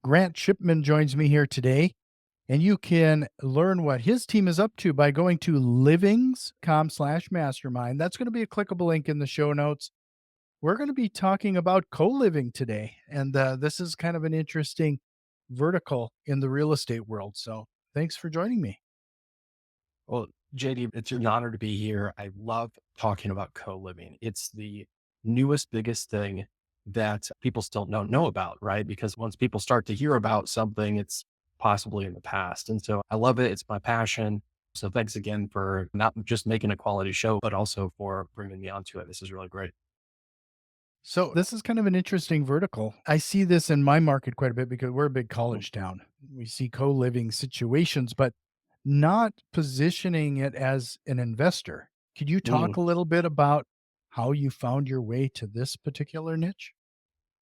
Grant Shipman joins me here today, and you can learn what his team is up to by going to livings.com/mastermind. That's going to be a clickable link in the show notes. We're going to be talking about co-living today, and this is kind of an interesting vertical in the real estate world. So thanks for joining me. Well, JD, it's an honor to be here. I love talking about co-living. It's the newest, biggest thing that people still don't know about, right? Because once people start to hear about something, it's possibly in the past. And so I love it. It's my passion. So thanks again for not just making a quality show, but also for bringing me onto it. This is really great. So this is kind of an interesting vertical. I see this in my market quite a bit because we're a big Mm, college town. We see co-living situations, but not positioning it as an investor. Could you mm. talk a little bit about how you found your way to this particular niche?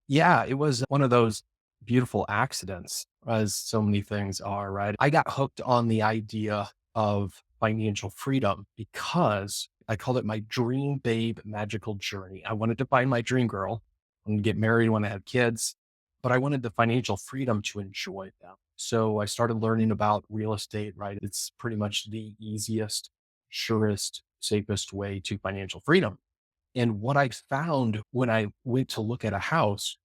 Yeah, it was one of those beautiful accidents, as so many things are, right? I got hooked on the idea of financial freedom because I called it my dream babe magical journey. I wanted to find my dream girl and get married when I had kids, but I wanted the financial freedom to enjoy them. So I started learning about real estate, right? It's pretty much the easiest, surest, safest way to financial freedom. And what I found when I went to look at a house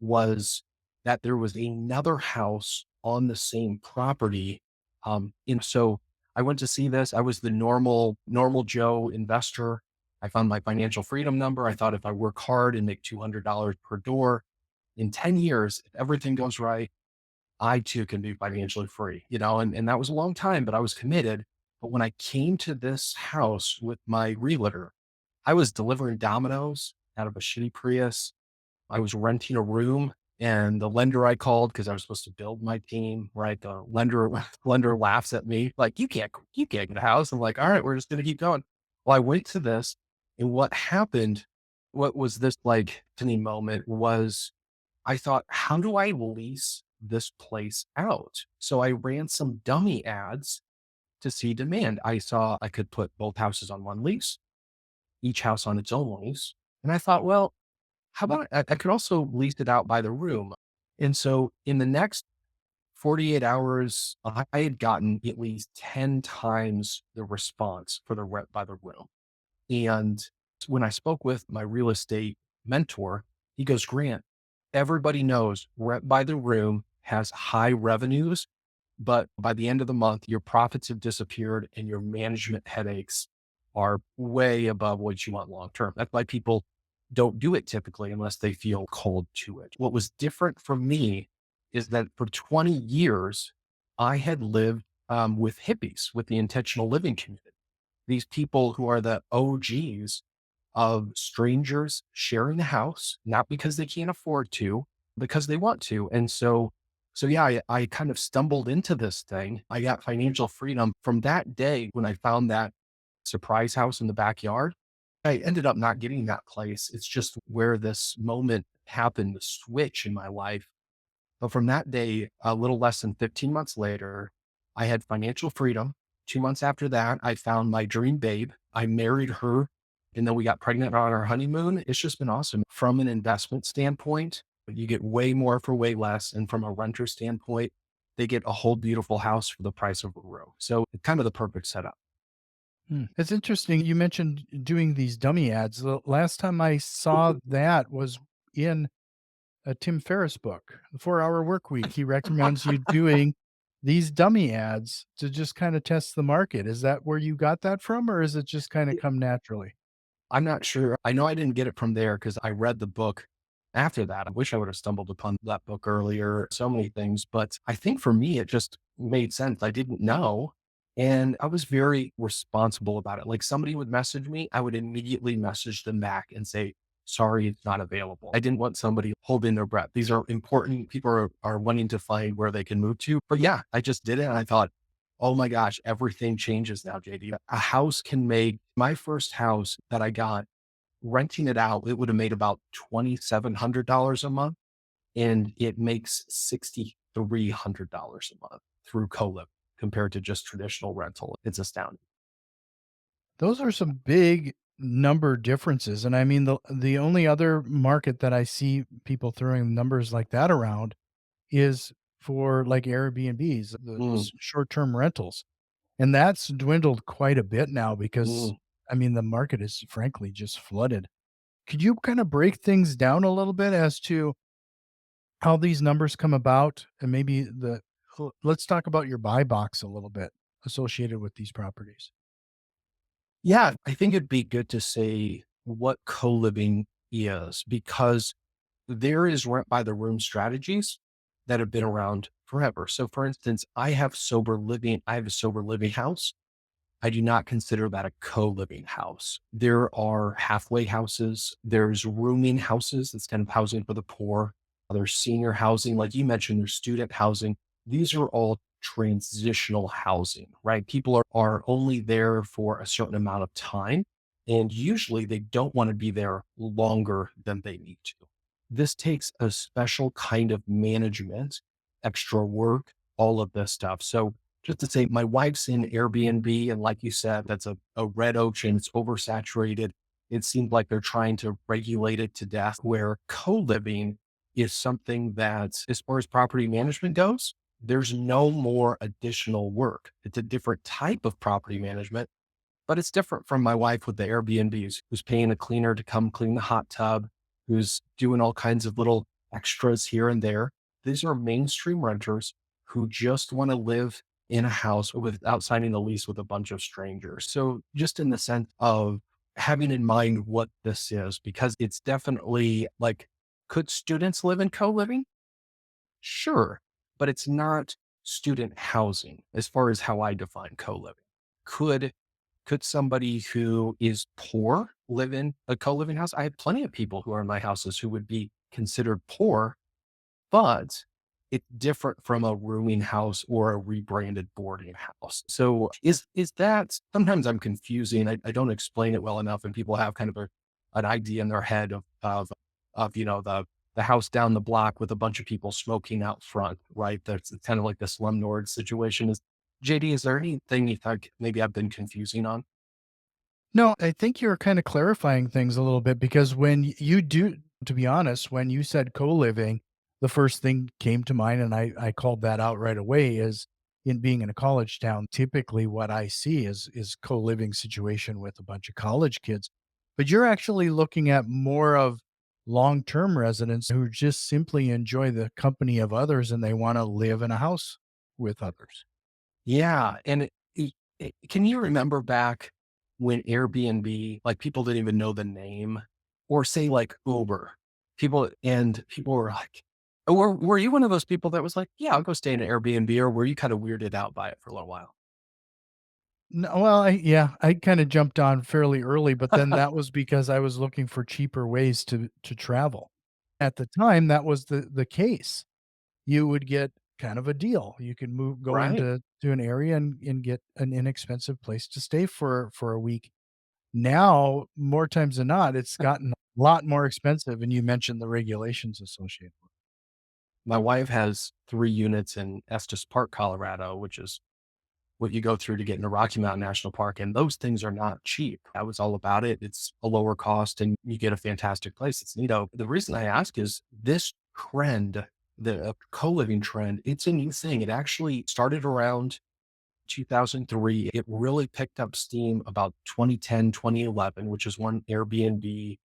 was that there was another house on the same property. And so I went to see this. I was the normal Joe investor. I found my financial freedom number. I thought if I work hard and make $200 per door in 10 years, if everything goes right, I too can be financially free, and that was a long time, but I was committed. But when I came to this house with my realtor, I was delivering dominoes out of a shitty Prius. I was renting a room and the lender I called because I was supposed to build my team, right? The lender laughs at me like, you can't get a house. I'm like, all right, we're just going to keep going. Well, I went to this and what happened, what was this like penny moment was I thought, how do I lease this place out? So I ran some dummy ads to see demand. I saw I could put both houses on one lease, each house on its own lease. And I thought, well, how about I could also lease it out by the room? And so in the next 48 hours, I had gotten at least 10 times the response for the rent by the room. And when I spoke with my real estate mentor, he goes, Grant, everybody knows rent by the room has high revenues, but by the end of the month, your profits have disappeared and your management headaches are way above what you want long term. That's why people don't do it typically unless they feel called to it. What was different for me is that for 20 years, I had lived with hippies, with the intentional living community. These people who are the OGs of strangers sharing a house, not because they can't afford to, because they want to. And so yeah, I kind of stumbled into this thing. I got financial freedom from that day when I found that surprise house in the backyard. I ended up not getting that place. It's just where this moment happened, the switch in my life. But from that day, a little less than 15 months later, I had financial freedom. 2 months after that, I found my dream babe. I married her and then we got pregnant on our honeymoon. It's just been awesome. From an investment standpoint, you get way more for way less. And from a renter standpoint, they get a whole beautiful house for the price of a room. So it's kind of the perfect setup. It's interesting. You mentioned doing these dummy ads. The last time I saw that was in a Tim Ferriss book, The 4 Hour Work Week. He recommends you doing these dummy ads to just kind of test the market. Is that where you got that from, or is it just kind of come naturally? I'm not sure. I know I didn't get it from there because I read the book after that. I wish I would have stumbled upon that book earlier, so many things. But I think for me, it just made sense. I didn't know. And I was very responsible about it. Like somebody would message me, I would immediately message them back and say, sorry, it's not available. I didn't want somebody holding their breath. These are important. People are wanting to find where they can move to. But yeah, I just did it. And I thought, oh my gosh, everything changes now, JD. A house can make my first house that I got renting it out, it would have made about $2,700 a month and it makes $6,300 a month through co compared to just traditional rental. It's astounding. Those are some big number differences. And I mean, the only other market that I see people throwing numbers like that around is for like Airbnbs, the Mm, short-term rentals. And that's dwindled quite a bit now because, mm. I mean, the market is frankly just flooded. Could you kind of break things down a little bit as to how these numbers come about and maybe let's talk about your buy box a little bit associated with these properties? Yeah, I think it'd be good to say what co-living is because there is rent by the room strategies that have been around forever. So for instance, I have a sober living house. I do not consider that a co-living house. There are halfway houses. There's rooming houses. That's kind of housing for the poor. There's senior housing. Like you mentioned, there's student housing. These are all transitional housing, right? People are only there for a certain amount of time. And usually they don't want to be there longer than they need to. This takes a special kind of management, extra work, all of this stuff. So just to say, my wife's in Airbnb. And like you said, that's a red ocean. It's oversaturated. It seems like they're trying to regulate it to death, where co living is something that, as far as property management goes, there's no more additional work. It's a different type of property management, but it's different from my wife with the Airbnbs, who's paying a cleaner to come clean the hot tub, who's doing all kinds of little extras here and there. These are mainstream renters who just want to live in a house without signing a lease with a bunch of strangers. So, just in the sense of having in mind what this is, because it's definitely like, could students live in co living? Sure, but it's not student housing as far as how I define co living. Could could somebody who is poor live in a co-living house? I have plenty of people who are in my houses who would be considered poor, but it's different from a rooming house or a rebranded boarding house. So is that sometimes I'm confusing. I don't explain it well enough, and people have kind of an idea in their head of the house down the block with a bunch of people smoking out front, right? That's kind of like the slumlord situation. Is JD, is there anything you think maybe I've been confusing on? No, I think you're kind of clarifying things a little bit because you do, to be honest, when you said co-living, the first thing came to mind, and I called that out right away, is in being in a college town, typically what I see is co-living situation with a bunch of college kids. But you're actually looking at more of long-term residents who just simply enjoy the company of others and they want to live in a house with others. Yeah, and can you remember back when Airbnb, like people didn't even know the name, or say like Uber, people were like, were you one of those people that was like, yeah, I'll go stay in an Airbnb, or were you kind of weirded out by it for a little while? No, well, I kinda jumped on fairly early, but then that was because I was looking for cheaper ways to travel. At the time, that was the case. You would get kind of a deal. You could go Right. to an area and get an inexpensive place to stay for a week. Now, more times than not, it's gotten a lot more expensive, and you mentioned the regulations associated with it. My wife has 3 units in Estes Park, Colorado, which is what you go through to get into Rocky Mountain National Park. And those things are not cheap. I was all about it. It's a lower cost and you get a fantastic place. It's neato. The reason I ask is this trend, the co-living trend, it's a new thing. It actually started around 2003. It really picked up steam about 2010, 2011, which is when Airbnb,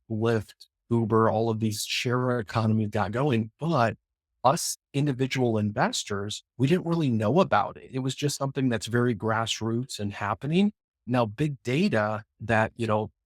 Lyft, Uber, all of these share economies got going. But us individual investors, we didn't really know about it. It was just something that's very grassroots and happening. Now, big data that,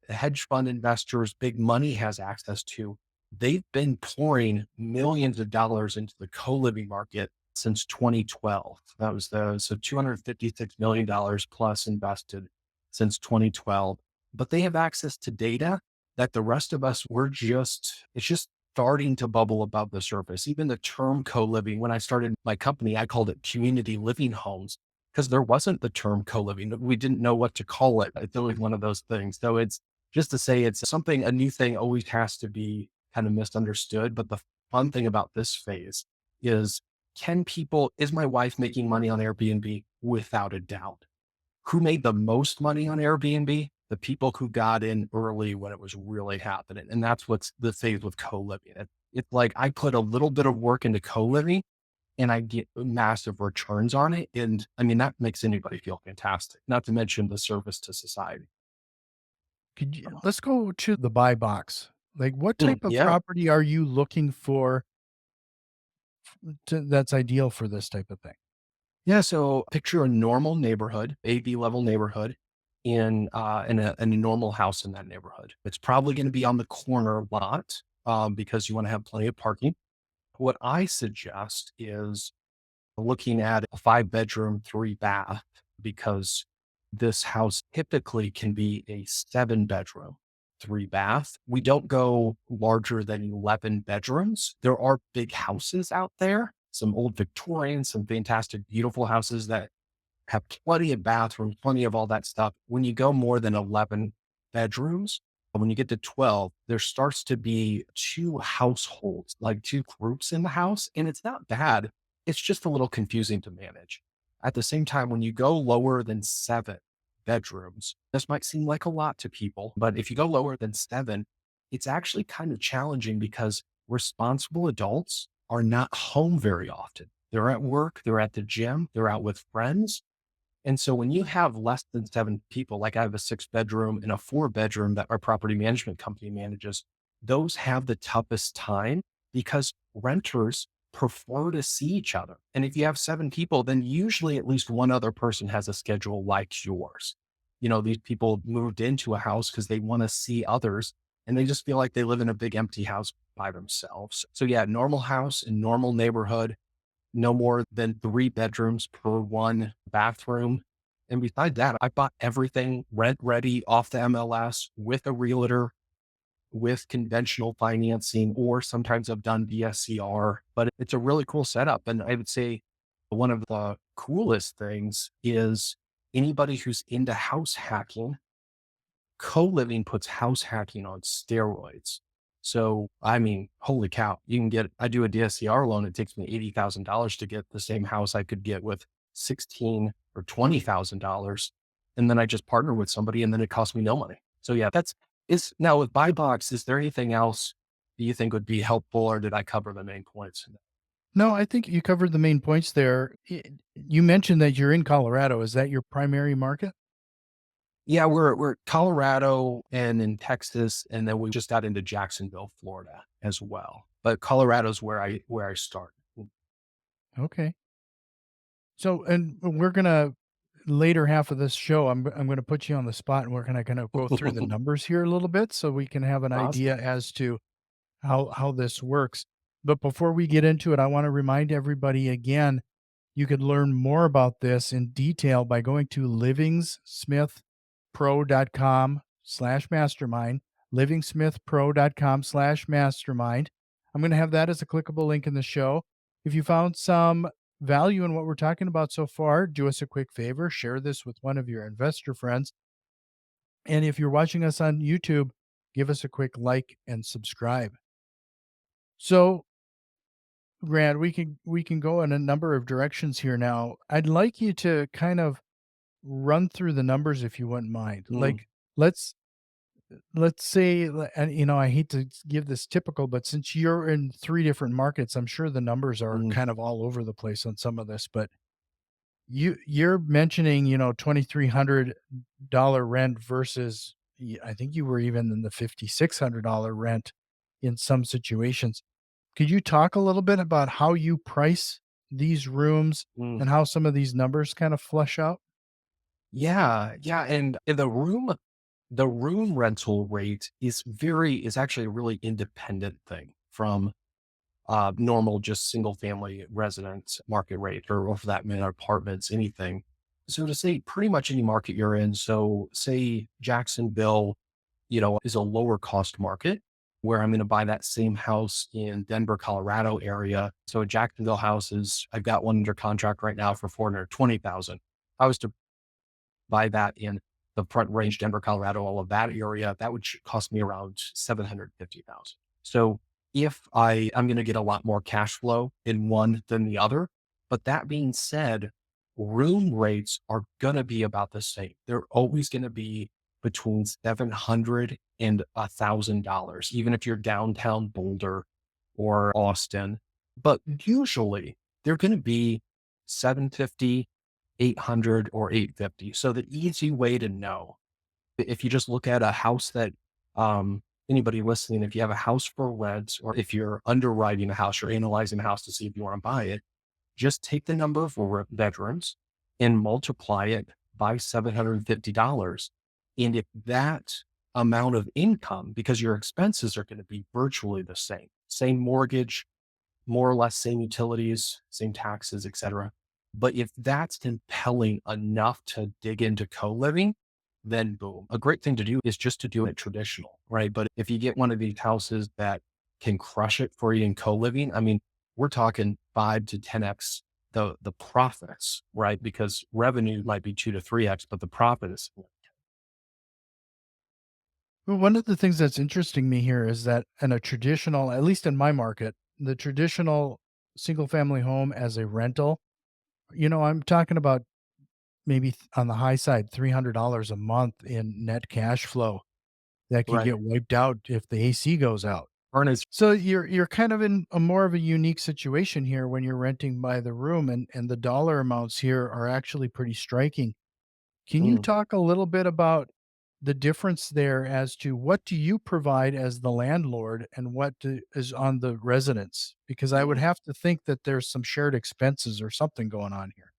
hedge fund investors, big money has access to, they've been pouring millions of dollars into the co-living market since 2012. That was so $256 million plus invested since 2012. But they have access to data that the rest of us, it's just starting to bubble above the surface. Even the term co-living, when I started my company, I called it community living homes because there wasn't the term co-living. We didn't know what to call it. It's always one of those things. So it's just to say it's something, a new thing always has to be kind of misunderstood. But the fun thing about this phase is is my wife making money on Airbnb? Without a doubt. Who made the most money on Airbnb? The people who got in early when it was really happening. And that's what's the phase with co-living. It's like I put a little bit of work into co-living and I get massive returns on it. And I mean, that makes anybody feel fantastic, not to mention the service to society. Let's go to the buy box. Like, what type of Yeah. property are you looking for that's ideal for this type of thing? Yeah. So picture a normal neighborhood, AB level neighborhood in a normal house in that neighborhood. It's probably going to be on the corner lot because you want to have plenty of parking. What I suggest is looking at a 5 bedroom, 3 bath, because this house typically can be a 7 bedroom, 3 bath. We don't go larger than 11 bedrooms. There are big houses out there, some old Victorian, some fantastic, beautiful houses that have plenty of bathrooms, plenty of all that stuff. When you go more than 11 bedrooms, when you get to 12, there starts to be two households, like two groups in the house. And it's not bad. It's just a little confusing to manage. At the same time, when you go lower than 7 bedrooms, this might seem like a lot to people, but if you go lower than 7, it's actually kind of challenging because responsible adults are not home very often. They're at work, they're at the gym, they're out with friends, and so when you have less than 7 people, like I have a 6 bedroom and a 4 bedroom that our property management company manages, those have the toughest time because renters prefer to see each other. And if you have 7 people, then usually at least one other person has a schedule like yours. These people moved into a house because they want to see others and they just feel like they live in a big empty house by themselves. So yeah, normal house in normal neighborhood, no more than 3 bedrooms per one bathroom. And besides that, I bought everything rent ready off the MLS with a realtor, with conventional financing, or sometimes I've done DSCR, but it's a really cool setup. And I would say one of the coolest things is anybody who's into house hacking. Co-living puts house hacking on steroids. So, I mean, holy cow, I do a DSCR loan. It takes me $80,000 to get the same house I could get with 16 or $20,000. And then I just partner with somebody and then it costs me no money. So yeah, is now with buy box, is there anything else that you think would be helpful or did I cover the main points? No, I think you covered the main points there. You mentioned that you're in Colorado. Is that your primary market? Yeah, we're Colorado and in Texas, and then we just got into Jacksonville, Florida as well. But Colorado's where I started. Okay. So, and we're gonna later half of this show, I'm gonna put you on the spot, and we're gonna kind of go through the numbers here a little bit, so we can have an Awesome. idea as to how this works. But before we get into it, I want to remind everybody again, you could learn more about this in detail by going to livingsmithpro.com/mastermind, livingsmithpro.com/mastermind. I'm going to have that as a clickable link in the show. If you found some value in what we're talking about so far, do us a quick favor, share this with one of your investor friends. And if you're watching us on YouTube, give us a quick like and subscribe. So, Grant, we can go in a number of directions here now. I'd like you to kind of run through the numbers if you wouldn't mind. Mm, Like, let's say, and I hate to give this typical, but since you're in three different markets, I'm sure the numbers are mm, kind of all over the place on some of this. But you're mentioning, $2,300 rent versus, I think you were even in the $5,600 rent in some situations. Could you talk a little bit about how you price these rooms mm. and how some of these numbers kind of flesh out? Yeah, yeah, and the room rental rate is actually a really independent thing from normal just single family residence market rate or for that matter apartments, anything. So to say pretty much any market you're in, so say Jacksonville, is a lower cost market where I'm going to buy that same house in Denver, Colorado area. So a Jacksonville house I've got one under contract right now for 420,000. If I was to buy that in the Front Range, Denver, Colorado, all of that area, that would cost me around 750,000. So I'm going to get a lot more cash flow in one than the other. But that being said, room rates are going to be about the same. They're always going to be between 700 and $1,000, even if you're downtown Boulder or Austin. But usually they're going to be 750, 800, or 850. So the easy way to know, if you just look at a house that, anybody listening, if you have a house for rent, or if you're underwriting a house, you're analyzing a house to see if you want to buy it, just take the number of bedrooms and multiply it by $750. And if that amount of income, because your expenses are going to be virtually the same mortgage, more or less same utilities, same taxes, et cetera. But if that's compelling enough to dig into co-living, then boom. A great thing to do is just to do it traditional, right? But if you get one of these houses that can crush it for you in co-living, I mean, we're talking 5 to 10x the profits, right? Because revenue might be 2 to 3x, but the profit is Well, one of the things that's interesting me here is that in a traditional, at least in my market, the traditional single family home as a rental, I'm talking about maybe on the high side, $300 a month in net cash flow that can right. get wiped out if the AC goes out. Furnace. So you're kind of in a more of a unique situation here when you're renting by the room, and the dollar amounts here are actually pretty striking. Can you Mm, talk a little bit about the difference there as to what do you provide as the landlord and is on the residents? Because I would mm. have to think that there's some shared expenses or something going on here.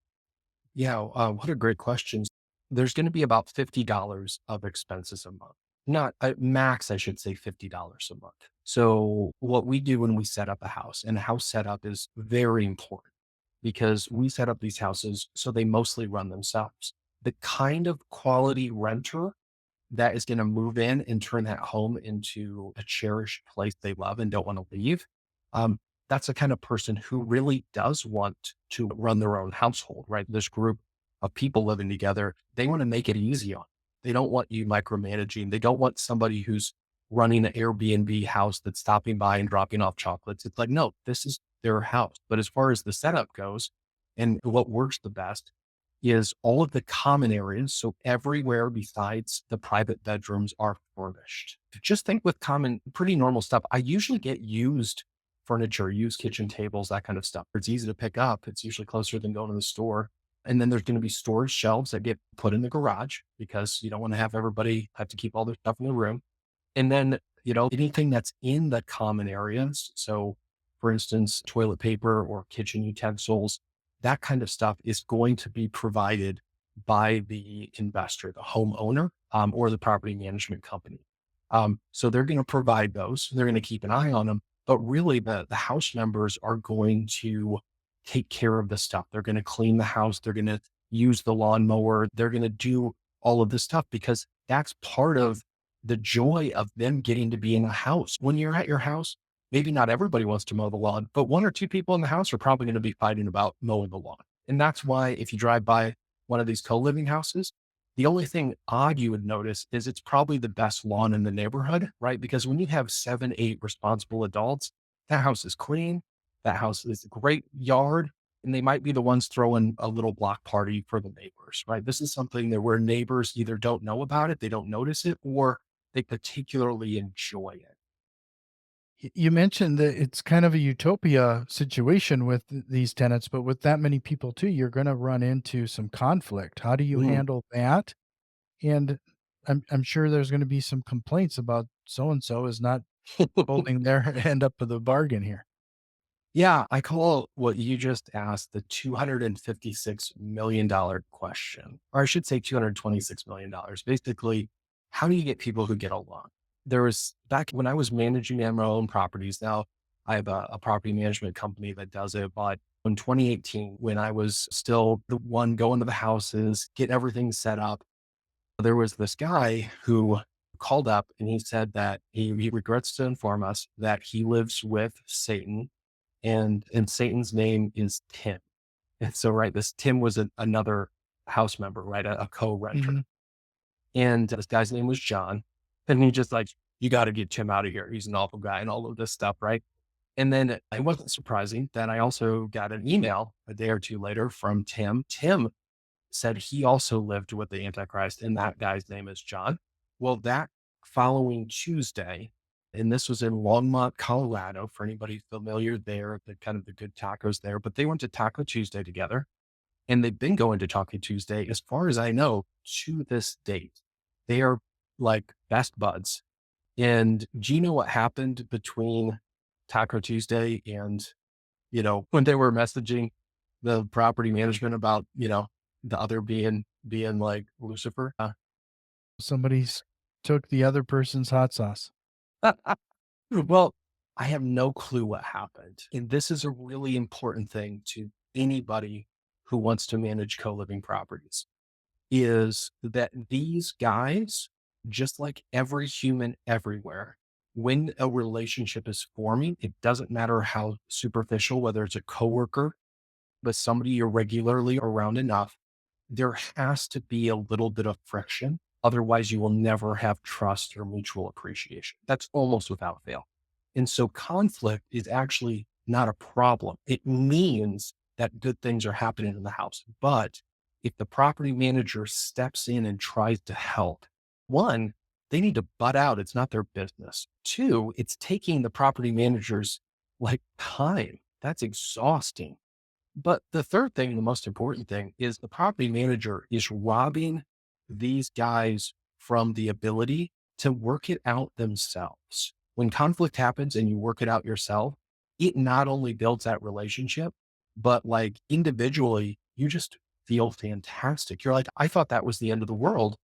Yeah, what a great question. There's going to be about $50 of expenses a month. Not max, I should say $50 a month. So what we do when we set up a house, and a house setup is very important because we set up these houses so they mostly run themselves. The kind of quality renter that is going to move in and turn that home into a cherished place they love and don't want to leave. Um, that's the kind of person who really does want to run their own household, right? This group of people living together, they want to make it easy on. They don't want you micromanaging. They don't want somebody who's running an Airbnb house that's stopping by and dropping off chocolates. It's like, no, this is their house. But as far as the setup goes and what works the best, is all of the common areas. So everywhere besides the private bedrooms are furnished. Just think with common, pretty normal stuff. I usually get used furniture, used kitchen tables, that kind of stuff. It's easy to pick up. It's usually closer than going to the store. And then there's going to be storage shelves that get put in the garage because you don't want to have everybody have to keep all their stuff in the room. And then, anything that's in the common areas. So, for instance, toilet paper or kitchen utensils, that kind of stuff is going to be provided by the investor, the homeowner, or the property management company. So they're going to provide those. They're going to keep an eye on them. But really, the house members are going to take care of the stuff. They're going to clean the house. They're going to use the lawnmower. They're going to do all of this stuff because that's part of the joy of them getting to be in a house. When you're at your house, maybe not everybody wants to mow the lawn, but one or two people in the house are probably going to be fighting about mowing the lawn. And that's why if you drive by one of these co-living houses, the only thing odd you would notice is it's probably the best lawn in the neighborhood, right? Because when you have 7, 8 responsible adults, that house is clean. That house is a great yard. And they might be the ones throwing a little block party for the neighbors, right? This is something that where neighbors either don't know about it, they don't notice it, or they particularly enjoy it. You mentioned that it's kind of a utopia situation with these tenants, but with that many people too, you're going to run into some conflict. How do you Mm. handle that? And I'm sure there's going to be some complaints about so and so is not holding their end up of the bargain here. Yeah, I call what you just asked the $256 million question, or I should say $226 million. Basically, how do you get people who get along? There was back when I was managing my own properties. Now I have a property management company that does it. But in 2018, when I was still the one going to the houses, get everything set up, there was this guy who called up and he said that he regrets to inform us that he lives with Satan and Satan's name is Tim. And so, right, this Tim was another house member, right, a co-renter. Mhm. And this guy's name was John. And he just like, you got to get Tim out of here. He's an awful guy and all of this stuff, right? And then it wasn't surprising that I also got an email a day or two later from Tim. Tim said he also lived with the Antichrist, and that guy's name is John. Well, that following Tuesday, And this was in Longmont, Colorado, for anybody familiar there, the kind of the good tacos there. But they went to Taco Tuesday together, and they've been going to Taco Tuesday, as far as I know, to this date. They are like best buds. And do you know what happened between Taco Tuesday and, when they were messaging the property management about, the other being like Lucifer? Somebody's took the other person's hot sauce. Well, I have no clue what happened. And this is a really important thing to anybody who wants to manage co-living properties, is that these guys, just like every human everywhere, when a relationship is forming, it doesn't matter how superficial, whether it's a coworker, but somebody you're regularly around enough, there has to be a little bit of friction. Otherwise, you will never have trust or mutual appreciation. That's almost without fail. And so conflict is actually not a problem. It means that good things are happening in the house. But if the property manager steps in and tries to help, one, they need to butt out. It's not their business. Two, it's taking the property manager's like time. That's exhausting. But the third thing, the most important thing, is the property manager is robbing these guys from the ability to work it out themselves. When conflict happens and you work it out yourself, it not only builds that relationship, but like individually, you just feel fantastic. You're like, I thought that was the end of the world.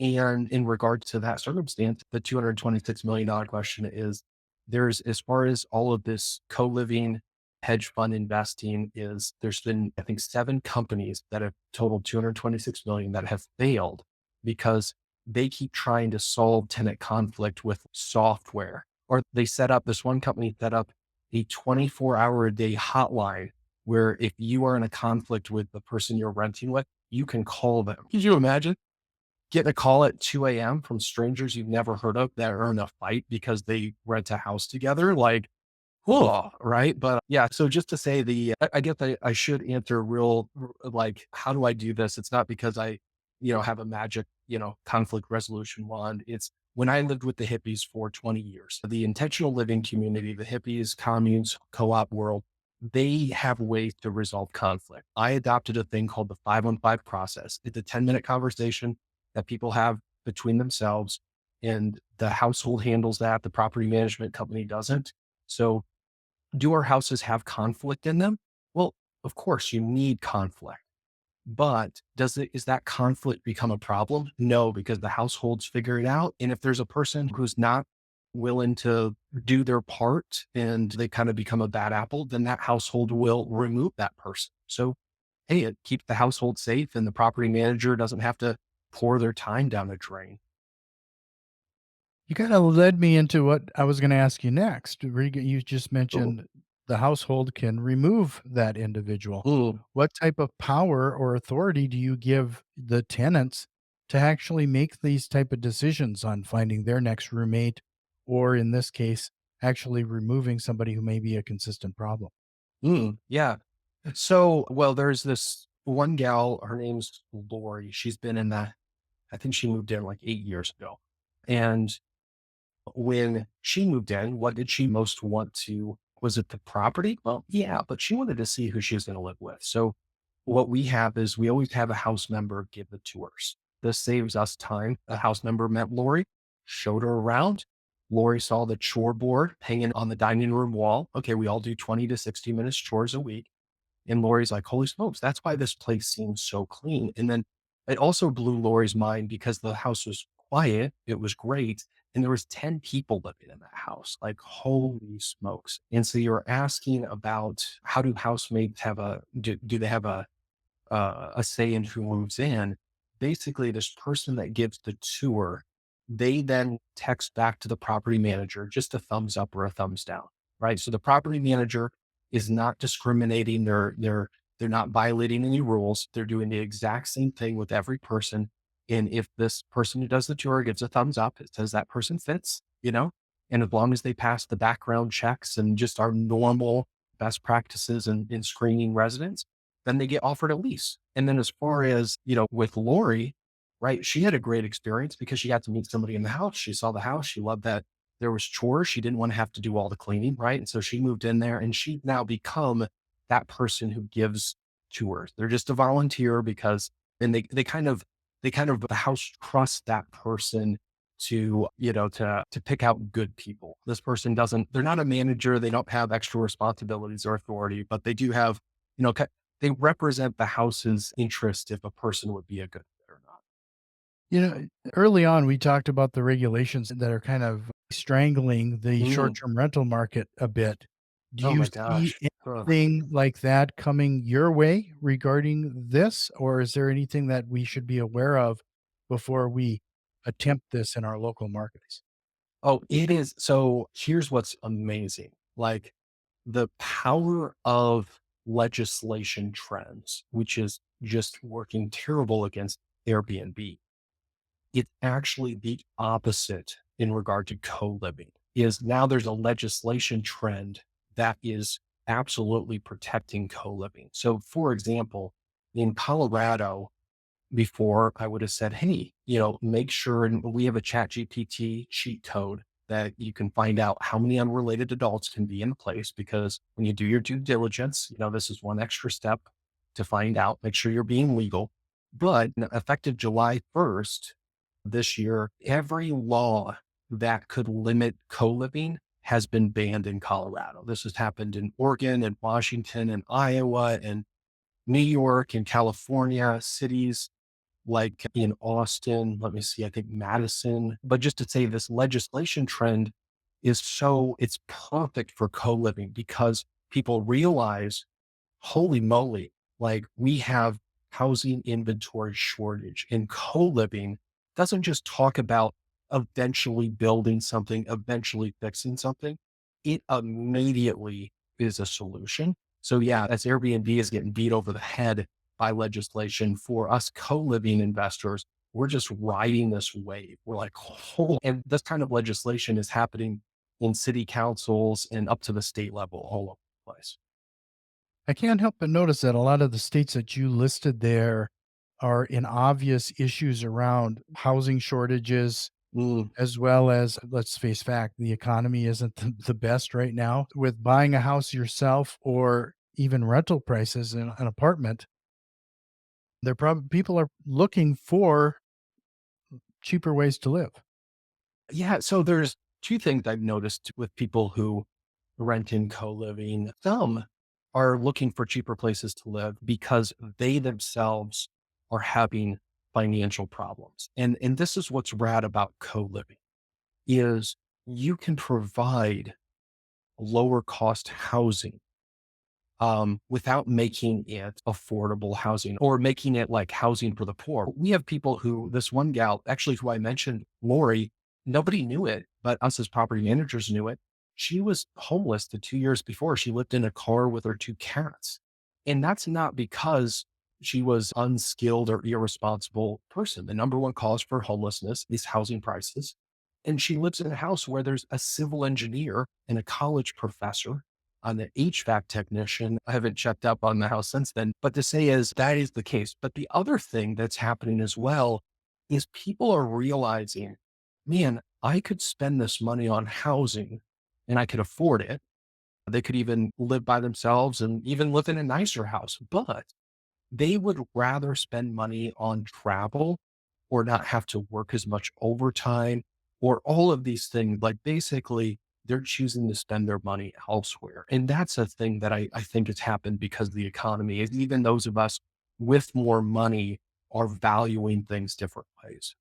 And in regards to that circumstance, the $226 million question is, there's, as far as all of this co-living hedge fund investing is, there's been, I think, 7 companies that have totaled 226 million that have failed because they keep trying to solve tenant conflict with software. Or they set up, this one company set up a 24-hour a day hotline where if you are in a conflict with the person you're renting with, you can call them. Could you imagine getting a call at 2 a.m. from strangers you've never heard of that are in a fight because they rent a house together? Like, cool, right? But yeah, so just to say I guess I should answer like, how do I do this? It's not because I, have a magic, conflict resolution wand. It's when I lived with the hippies for 20 years, the intentional living community, the hippies, communes, co-op world, they have ways to resolve conflict. I adopted a thing called the 5-on-5 process. It's a 10-minute conversation that people have between themselves, and the household handles that. The property management company doesn't. So do our houses have conflict in them? Well, of course you need conflict, but is that conflict become a problem? No, because the households figure it out. And if there's a person who's not willing to do their part and they kind of become a bad apple, then that household will remove that person. So, hey, it keeps the household safe and the property manager doesn't have to pour their time down the drain. You kinda led me into what I was gonna ask you next. You just Ooh. mentioned the household can remove that individual. Ooh. What type of power or authority do you give the tenants to actually make these type of decisions on finding their next roommate, or in this case, actually removing somebody who may be a consistent problem? Yeah. So, well, there's this one gal, her name's Lori. She's been in that, I think she moved in like 8 years ago. And when she moved in, what did she most want to, was it the property? Well, yeah, but she wanted to see who she was going to live with. So what we have is we always have a house member give the tours. This saves us time. A house member met Lori, showed her around. Lori saw the chore board hanging on the dining room wall. Okay, we all do 20 to 60 minutes chores a week. And Lori's like, holy smokes, that's why this place seems so clean. And then it also blew Lori's mind because the house was quiet. It was great. And there was 10 people living in that house. Like, holy smokes. And so you're asking about, how do housemates have do they have a say in who moves in? Basically, this person that gives the tour, they then text back to the property manager just a thumbs up or a thumbs down, right? So the property manager is not discriminating. They're not violating any rules. They're doing the exact same thing with every person. And if this person who does the tour gives a thumbs up, it says that person fits, and as long as they pass the background checks and just our normal best practices in screening residents, then they get offered a lease. And then as far as, with Lori, right, she had a great experience because she got to meet somebody in the house. She saw the house. She loved that there was chores. She didn't want to have to do all the cleaning, right? And so she moved in there and she now become that person who gives tours. They're just a volunteer because, and the house trusts that person to, to pick out good people. This person doesn't, they're not a manager. They don't have extra responsibilities or authority, but they do have, you know, they represent the house's interest if a person would be a good fit or not. You know, early on, we talked about the regulations that are kind of strangling the Mm. short-term rental market a bit. Do Oh you my see gosh. Ugh. anything like that coming your way regarding this? Or is there anything that we should be aware of before we attempt this in our local markets? Oh, it is. So here's what's amazing. Like the power of legislation trends, which is just working terrible against Airbnb. It's actually the opposite in regard to co-living. Is now there's a legislation trend that is absolutely protecting co-living. So for example, in Colorado, before I would have said, hey, make sure, and we have a chat GPT cheat code that you can find out how many unrelated adults can be in place. Because when you do your due diligence, this is one extra step to find out, make sure you're being legal. But effective July 1st this year, every law that could limit co-living has been banned in Colorado. This has happened in Oregon and Washington and Iowa and New York and California, cities like in Austin, let me see, I think Madison. But just to say this legislation trend it's perfect for co-living because people realize, holy moly, like we have housing inventory shortage and co-living doesn't just talk about eventually building something, eventually fixing something. It immediately is a solution. So yeah, as Airbnb is getting beat over the head by legislation for us co-living investors, we're just riding this wave. We're like, oh, and this kind of legislation is happening in city councils and up to the state level all over the place. I can't help but notice that a lot of the states that you listed there are in obvious issues around housing shortages, Mm, as well as, let's face fact, the economy isn't the best right now. With buying a house yourself or even rental prices in an apartment, they're probably people are looking for cheaper ways to live. yeah. So there's two things I've noticed with people who rent in co-living. Some are looking for cheaper places to live because they themselves are having financial problems. And this is what's rad about co-living is you can provide lower cost housing without making it affordable housing or making it like housing for the poor. We have people who, this one gal, actually, who I mentioned, Lori, nobody knew it, but us as property managers knew it. She was homeless the 2 years before. She lived in a car with her two cats. And that's not because she was unskilled or irresponsible person. The number one cause for homelessness is housing prices. And she lives in a house where there's a civil engineer and a college professor on the HVAC technician. I haven't checked up on the house since then, but to say is that is the case. But the other thing that's happening as well is people are realizing, man, I could spend this money on housing and I could afford it. They could even live by themselves and even live in a nicer house, but they would rather spend money on travel or not have to work as much overtime or all of these things. Like basically, they're choosing to spend their money elsewhere. And that's a thing that I think has happened because of the economy. Is even those of us with more money are valuing things different ways.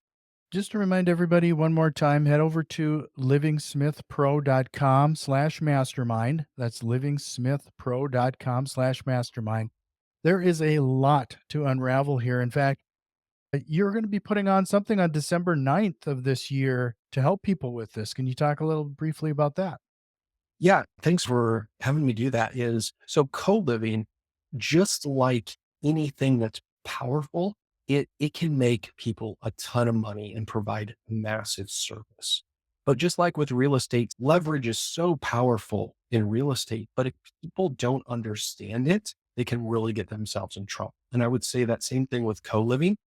Just to remind everybody one more time, head over to livingsmithpro.com/mastermind. That's livingsmithpro.com/mastermind. There is a lot to unravel here. In fact, you're going to be putting on something on December 9th of this year to help people with this. Can you talk a little briefly about that? Yeah, thanks for having me do that. Is so co-living, just like anything that's powerful, it can make people a ton of money and provide massive service. But just like with real estate, leverage is so powerful in real estate, but if people don't understand it, they can really get themselves in trouble. And I would say that same thing with co-living.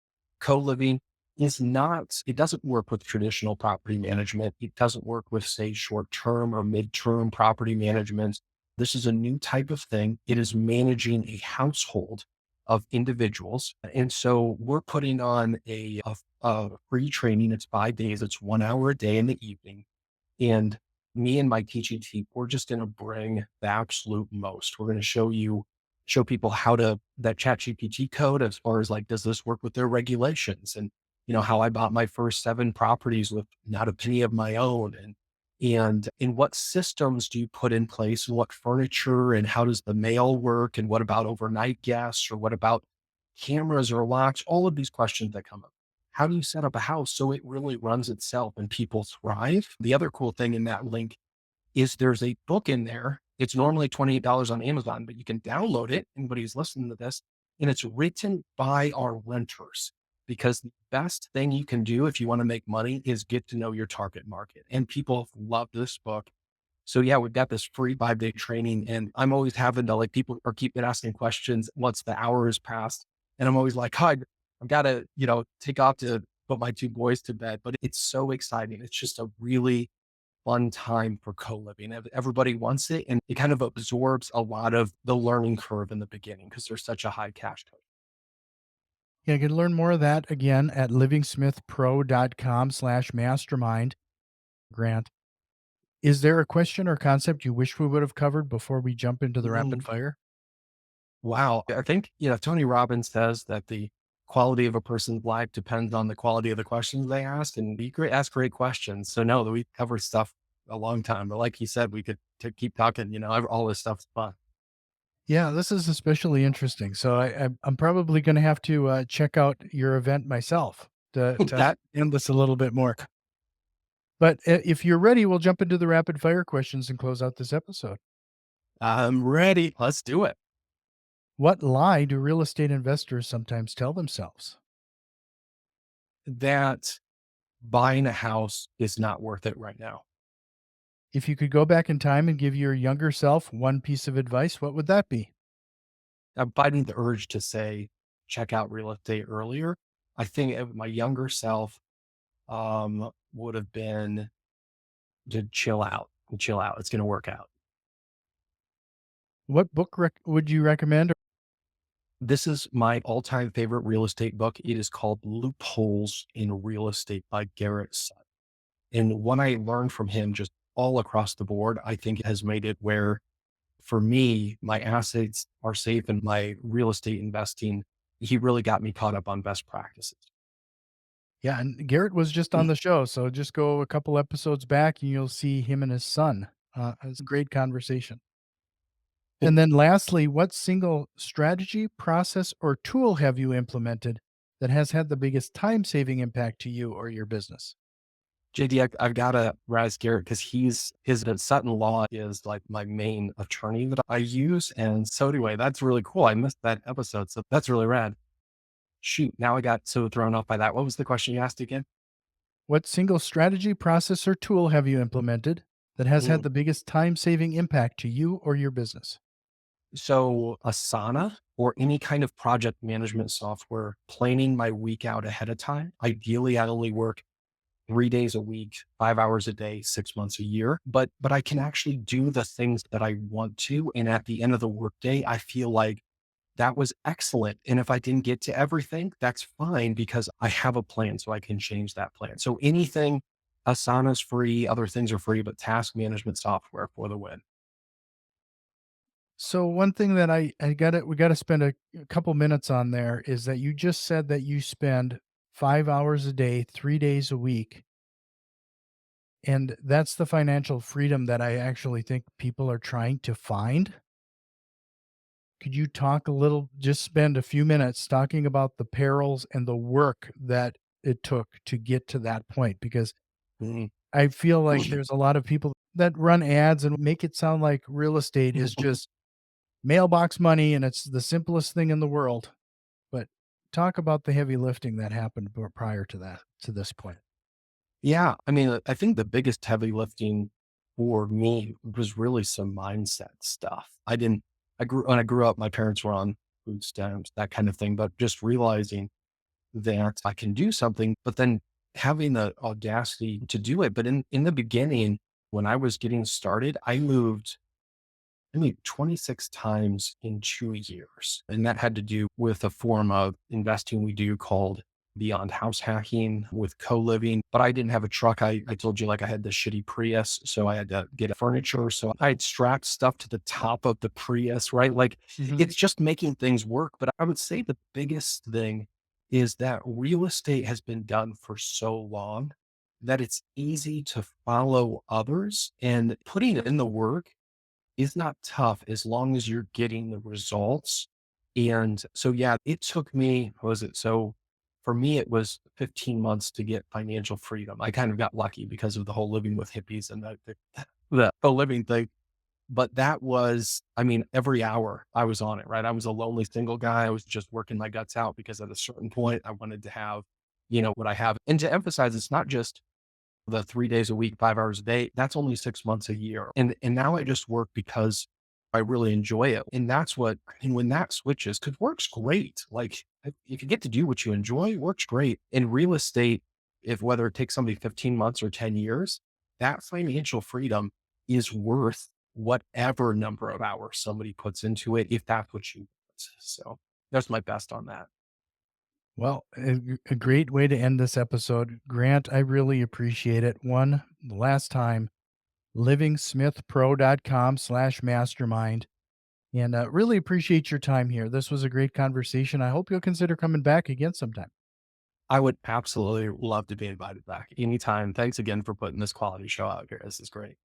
Co-living is not, it doesn't work with traditional property management. It doesn't work with, say, short term or mid-term property management. This is a new type of thing. It is managing a household of individuals. And so we're putting on a free training. It's 5 days. It's 1 hour a day in the evening. And me and my teaching team, we're just going to bring the absolute most. We're going to show people how to that chat GPT code as far as like, does this work with their regulations? And, how I bought my first 7 properties with not a penny of my own. And in what systems do you put in place and what furniture and how does the mail work? And what about overnight guests or what about cameras or locks? All of these questions that come up. How do you set up a house so it really runs itself and people thrive? The other cool thing in that link is there's a book in there. It's normally $28 on Amazon, but you can download it. Anybody who's listening to this, and it's written by our renters because the best thing you can do if you want to make money is get to know your target market. And people love this book. So yeah, we've got this free 5 day training and I'm always having to like, people are keeping asking questions once the hour is passed. And I'm always like, "Hi, I've got to, take off to put my 2 boys to bed." But it's so exciting. It's just a really fun time for co-living. Everybody wants it and it kind of absorbs a lot of the learning curve in the beginning because there's such a high cash cow. Yeah, you can learn more of that again at livingsmithpro.com/mastermind. Grant, is there a question or concept you wish we would have covered before we jump into the rapid Mm, fire? wow. I think, Tony Robbins says that the quality of a person's life depends on the quality of the questions they ask, and ask great questions. So no, we covered stuff a long time, but like he said, we could keep talking, all this stuff's fun. Yeah, this is especially interesting. So I'm probably going to have to check out your event myself to That understand this a little bit more. But if you're ready, we'll jump into the rapid fire questions and close out this episode. I'm ready. Let's do it. What lie do real estate investors sometimes tell themselves? That buying a house is not worth it right now. If you could go back in time and give your younger self one piece of advice, what would that be? I'm fighting the urge to say, check out real estate earlier. I think if my younger self would have been to chill out and chill out. It's going to work out. What book would you recommend? This is my all time favorite real estate book. It is called Loopholes in Real Estate by Garrett Sutton. And what I learned from him just all across the board, I think has made it where for me, my assets are safe and my real estate investing, he really got me caught up on best practices. Yeah, and Garrett was just on the show, so just go a couple episodes back and you'll see him and his son. It's a great conversation. And then lastly, what single strategy, process, or tool have you implemented that has had the biggest time-saving impact to you or your business? JD, I've got to razz Garrett because his Sutton Law is like my main attorney that I use. And so anyway, that's really cool. I missed that episode. So that's really rad. Shoot. Now I got so thrown off by that. What was the question you asked again? What single strategy, process, or tool have you implemented that has had Mm. the biggest time-saving impact to you or your business? So Asana or any kind of project management software, planning my week out ahead of time. Ideally, I only work 3 days a week, 5 hours a day, 6 months a year, but I can actually do the things that I want to. And at the end of the workday, I feel like that was excellent. And if I didn't get to everything, that's fine because I have a plan so I can change that plan. So anything, Asana's free, other things are free, but task management software for the win. So one thing that I got we got to spend a couple minutes on there is that you just said that you spend 5 hours a day, 3 days a week, and that's the financial freedom that I actually think people are trying to find. Could you talk a little, just spend a few minutes talking about the perils and the work that it took to get to that point? Because Mm. I feel like there's a lot of people that run ads and make it sound like real estate is just mailbox money and it's the simplest thing in the world. But talk about the heavy lifting that happened prior to that, to this point. Yeah. I mean, I think the biggest heavy lifting for me was really some mindset stuff. When I grew up, my parents were on food stamps, that kind of thing, but just realizing that I can do something, but then having the audacity to do it. But in the beginning, when I was getting started, I moved 26 times in 2 years. And that had to do with a form of investing we do called beyond house hacking with co-living. But I didn't have a truck. I told you like I had the shitty Prius. So I had to get a furniture. So I had strapped stuff to the top of the Prius, right? Like Mhm. it's just making things work. But I would say the biggest thing is that real estate has been done for so long that it's easy to follow others, and putting in the work is not tough as long as you're getting the results. And so, yeah, it took me, what was it? So for me, it was 15 months to get financial freedom. I kind of got lucky because of the whole living with hippies and the co-living thing. But that was, I mean, every hour I was on it, right? I was a lonely single guy. I was just working my guts out because at a certain point I wanted to have, what I have. And to emphasize, it's not just the 3 days a week, 5 hours a day, that's only 6 months a year. And now I just work because I really enjoy it. And that's what, and when that switches, because work's great. Like if you get to do what you enjoy, work's great. In real estate, if whether it takes somebody 15 months or 10 years, that financial freedom is worth whatever number of hours somebody puts into it, if that's what you want. So that's my best on that. Well, a great way to end this episode. Grant, I really appreciate it. One, the last time, livingsmithpro.com/mastermind. And really appreciate your time here. This was a great conversation. I hope you'll consider coming back again sometime. I would absolutely love to be invited back anytime. Thanks again for putting this quality show out here. This is great.